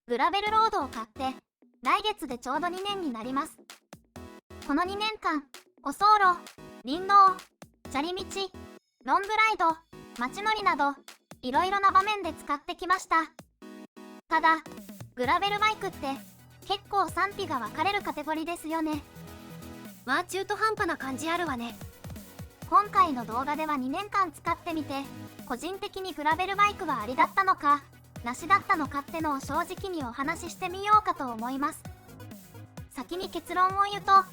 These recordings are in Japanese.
グラベルロードを買って来月でちょうど2年になります。この2年間、舗装路、林道、砂利道、ロングライド、街乗りなどいろいろな場面で使ってきました。ただ、グラベルバイクって結構賛否が分かれるカテゴリーですよね。中途半端な感じあるわね。今回の動画では2年間使ってみて、個人的にグラベルバイクはありだったのか、なしだったのかってのを正直にお話ししてみようかと思います。先に結論を言うと、アー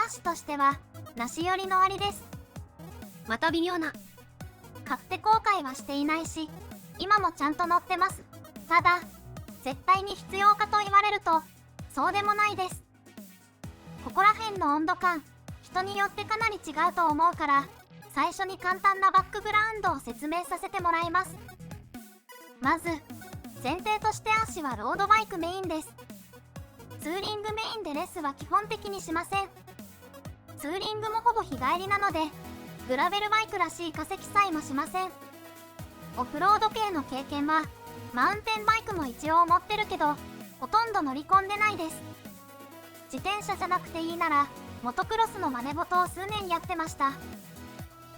シとしては、なし寄りのありです。また微妙な。買って後悔はしていないし、今もちゃんと乗ってます。ただ、絶対に必要かと言われると、そうでもないです。ここら辺の温度感、人によってかなり違うと思うから、最初に簡単なバックグラウンドを説明させてもらいます。まず、前提としてアーシはロードバイクメインです。ツーリングメインでレスは基本的にしません。ツーリングもほぼ日帰りなので、グラベルバイクらしい化石さえもしません。オフロード系の経験は、マウンテンバイクも一応持ってるけど、ほとんど乗り込んでないです。自転車じゃなくていいなら、モトクロスの真似事を数年やってました。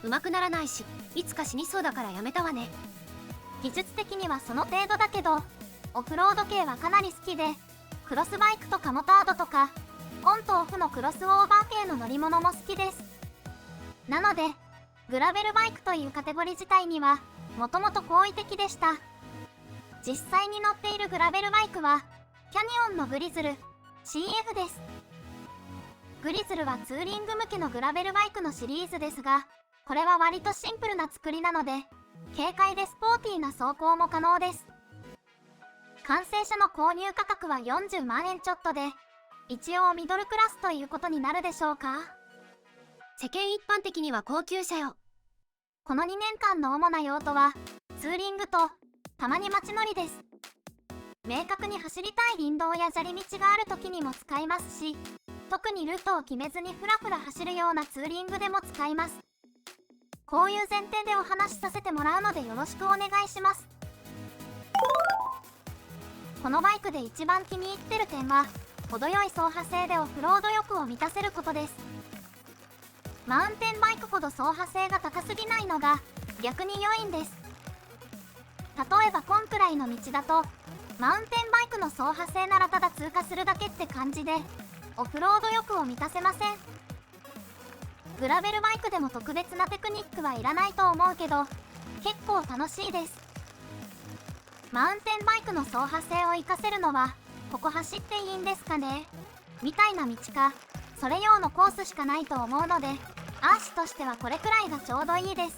上手くならないし、いつか死にそうだからやめたわね。技術的にはその程度だけど、オフロード系はかなり好きで、クロスバイクとかモタードとか、オンとオフのクロスオーバー系の乗り物も好きです。なので、グラベルバイクというカテゴリー自体には、もともと好意的でした。実際に乗っているグラベルバイクは、キャニオンのグリズル CF です。グリズルはツーリング向けのグラベルバイクのシリーズですが、これは割とシンプルな作りなので、軽快でスポーティーな走行も可能です。完成車の購入価格は40万円ちょっとで、一応ミドルクラスということになるでしょうか。世間一般的には高級車よ。この2年間の主な用途は、ツーリングと、たまに街乗りです。明確に走りたい林道や砂利道がある時にも使いますし、特にルートを決めずにフラフラ走るようなツーリングでも使います。こういう前提でお話しさせてもらうのでよろしくお願いします。このバイクで一番気に入ってる点は、程よい走破性でオフロード欲を満たせることです。マウンテンバイクほど走破性が高すぎないのが逆に良いんです。例えばこんくらいの道だと、マウンテンバイクの走破性ならただ通過するだけって感じで、オフロード欲を満たせません。グラベルバイクでも特別なテクニックはいらないと思うけど、結構楽しいです。マウンテンバイクの走破性を活かせるのは、ここ走っていいんですかねみたいな道か、それ用のコースしかないと思うので、アーシとしてはこれくらいがちょうどいいです。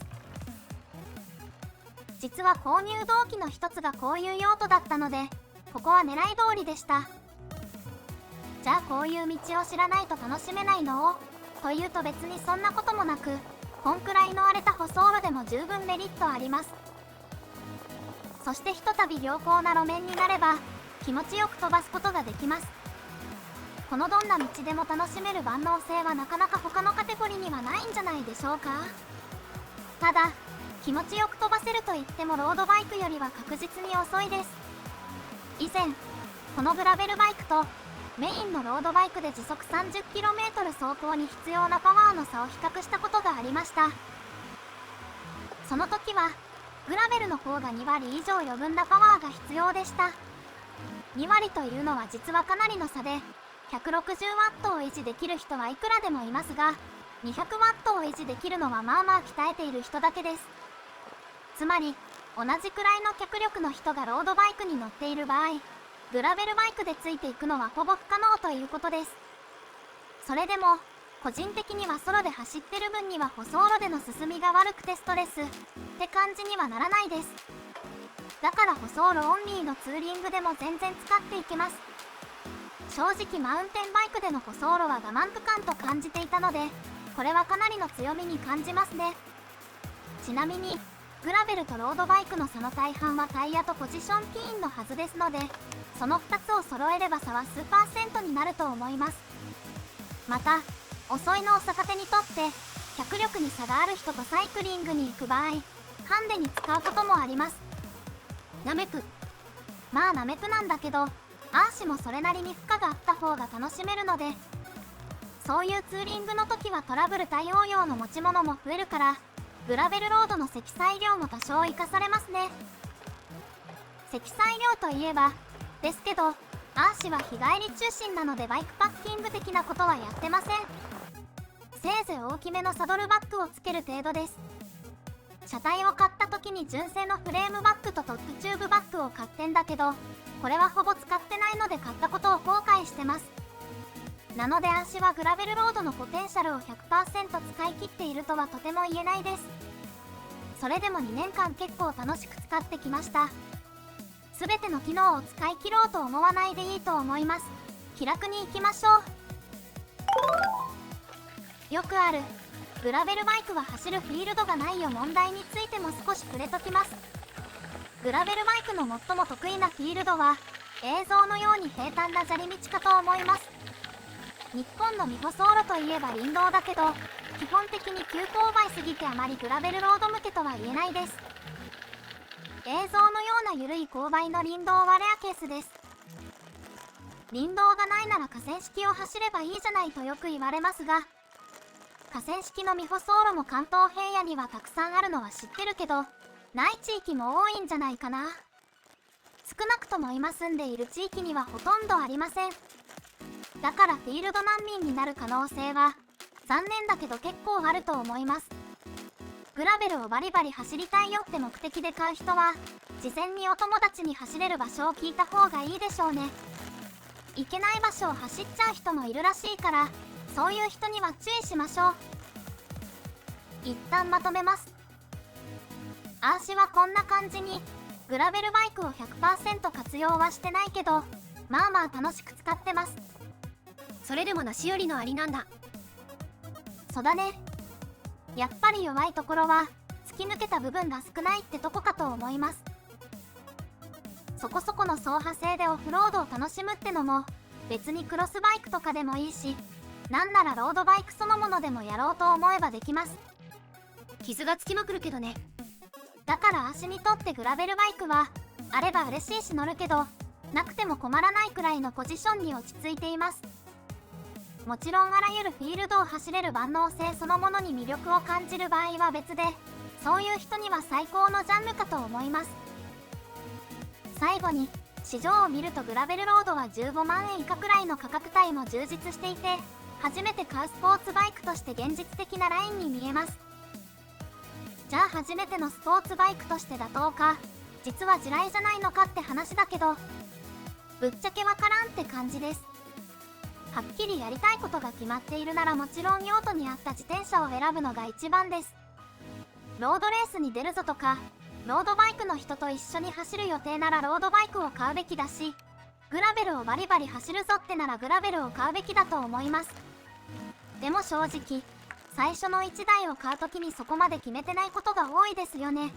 実は購入動機の一つがこういう用途だったので、ここは狙い通りでした。じゃあこういう道を知らないと楽しめないのというと別にそんなこともなく、こんくらいの荒れた舗装路でも十分メリットあります。そしてひとたび良好な路面になれば、気持ちよく飛ばすことができます。このどんな道でも楽しめる万能性はなかなか他のカテゴリーにはないんじゃないでしょうか。ただ、気持ちよく飛ばせると言ってもロードバイクよりは確実に遅いです。以前、このグラベルバイクとメインのロードバイクで時速 30km 走行に必要なパワーの差を比較したことがありました。その時は、グラベルの方が2割以上余分なパワーが必要でした。2割というのは実はかなりの差で、160W を維持できる人はいくらでもいますが、200W を維持できるのはまあまあ鍛えている人だけです。つまり、同じくらいの脚力の人がロードバイクに乗っている場合、グラベルバイクでついていくのはほぼ不可能ということです。それでも、個人的にはソロで走ってる分には舗装路での進みが悪くてストレスって感じにはならないです。だから舗装路オンリーのツーリングでも全然使っていけます。正直マウンテンバイクでの舗装路は我慢区間と感じていたので、これはかなりの強みに感じますね。ちなみに、グラベルとロードバイクの差の大半はタイヤとポジションピンのはずですので、その2つを揃えれば差は数%になると思います。また、遅いのを逆手にとって、脚力に差がある人とサイクリングに行く場合、ハンデに使うこともあります。ナメプ。まあナメプなんだけど、アーシもそれなりに負荷があった方が楽しめるので、そういうツーリングの時はトラブル対応用の持ち物も増えるから、グラベルロードの積載量も多少活かされますね。積載量といえばですけど、アーシは日帰り中心なのでバイクパッキング的なことはやってません。せいぜい大きめのサドルバッグをつける程度です。車体を買った時に純正のフレームバッグとトップチューブバッグを買ってんだけど、これはほぼ使ってないので買ったことを後悔してます。なのでアーシはグラベルロードのポテンシャルを 100% 使い切っているとはとても言えないです。それでも2年間結構楽しく使ってきました。全ての機能を使い切ろうと思わないでいいと思います。気楽に行きましょう。よくあるグラベルバイクは走るフィールドがないよ問題についても少し触れときます。グラベルバイクの最も得意なフィールドは映像のように平坦な砂利道かと思います。日本の未舗装路といえば林道だけど、基本的に急勾配すぎてあまりグラベルロード向けとは言えないです。映像のような緩い勾配の林道はレアケースです。林道がないなら河川敷を走ればいいじゃないとよく言われますが、河川敷の未舗装路も関東平野にはたくさんあるのは知ってるけど、ない地域も多いんじゃないかな。少なくとも今住んでいる地域にはほとんどありません。だからフィールド難民になる可能性は残念だけど結構あると思います。グラベルをバリバリ走りたいよって目的で買う人は事前にお友達に走れる場所を聞いた方がいいでしょうね。行けない場所を走っちゃう人もいるらしいから、そういう人には注意しましょう。一旦まとめます。アーシはこんな感じにグラベルバイクを 100% 活用はしてないけど、まあまあ楽しく使ってます。それでも梨よりのアリなんだ。そうだね。やっぱり弱いところは突き抜けた部分が少ないってとこかと思います。そこそこの走破性でオフロードを楽しむってのも別にクロスバイクとかでもいいし、なんならロードバイクそのものでもやろうと思えばできます。傷がつきまくるけどね。だから足にとってグラベルバイクはあれば嬉しいし乗るけど、なくても困らないくらいのポジションに落ち着いています。もちろんあらゆるフィールドを走れる万能性そのものに魅力を感じる場合は別で、そういう人には最高のジャンルかと思います。最後に市場を見るとグラベルロードは15万円以下くらいの価格帯も充実していて、初めて買うスポーツバイクとして現実的なラインに見えます。じゃあ初めてのスポーツバイクとして妥当か、実は地雷じゃないのかって話だけど、ぶっちゃけわからんって感じです。はっきりやりたいことが決まっているならもちろん用途に合った自転車を選ぶのが一番です。ロードレースに出るぞとか、ロードバイクの人と一緒に走る予定ならロードバイクを買うべきだし、グラベルをバリバリ走るぞってならグラベルを買うべきだと思います。でも正直、最初の1台を買うときにそこまで決めてないことが多いですよね。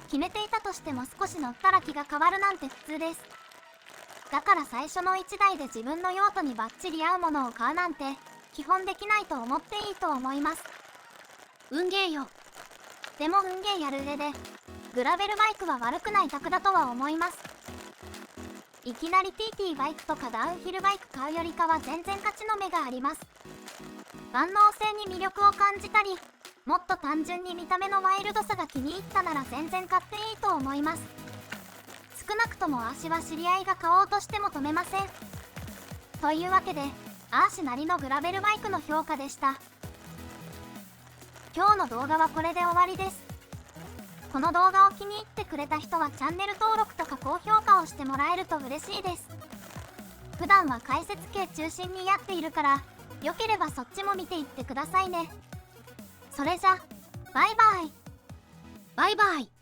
決めていたとしても少し乗ったら気が変わるなんて普通です。だから最初の1台で自分の用途にバッチリ合うものを買うなんて基本できないと思っていいと思います。運ゲーよ。でも運ゲーやる上でグラベルバイクは悪くない択だとは思います。いきなり TT バイクとかダウンヒルバイク買うよりかは全然勝ちの目があります。万能性に魅力を感じたり、もっと単純に見た目のワイルドさが気に入ったなら全然買っていいと思います。少なくともアーシは知り合いが買おうとしても止めません。というわけで、アーシなりのグラベルバイクの評価でした。今日の動画はこれで終わりです。この動画を気に入ってくれた人はチャンネル登録とか高評価をしてもらえると嬉しいです。普段は解説系中心にやっているから、よければそっちも見ていってくださいね。それじゃ、バイバイ。バイバイ。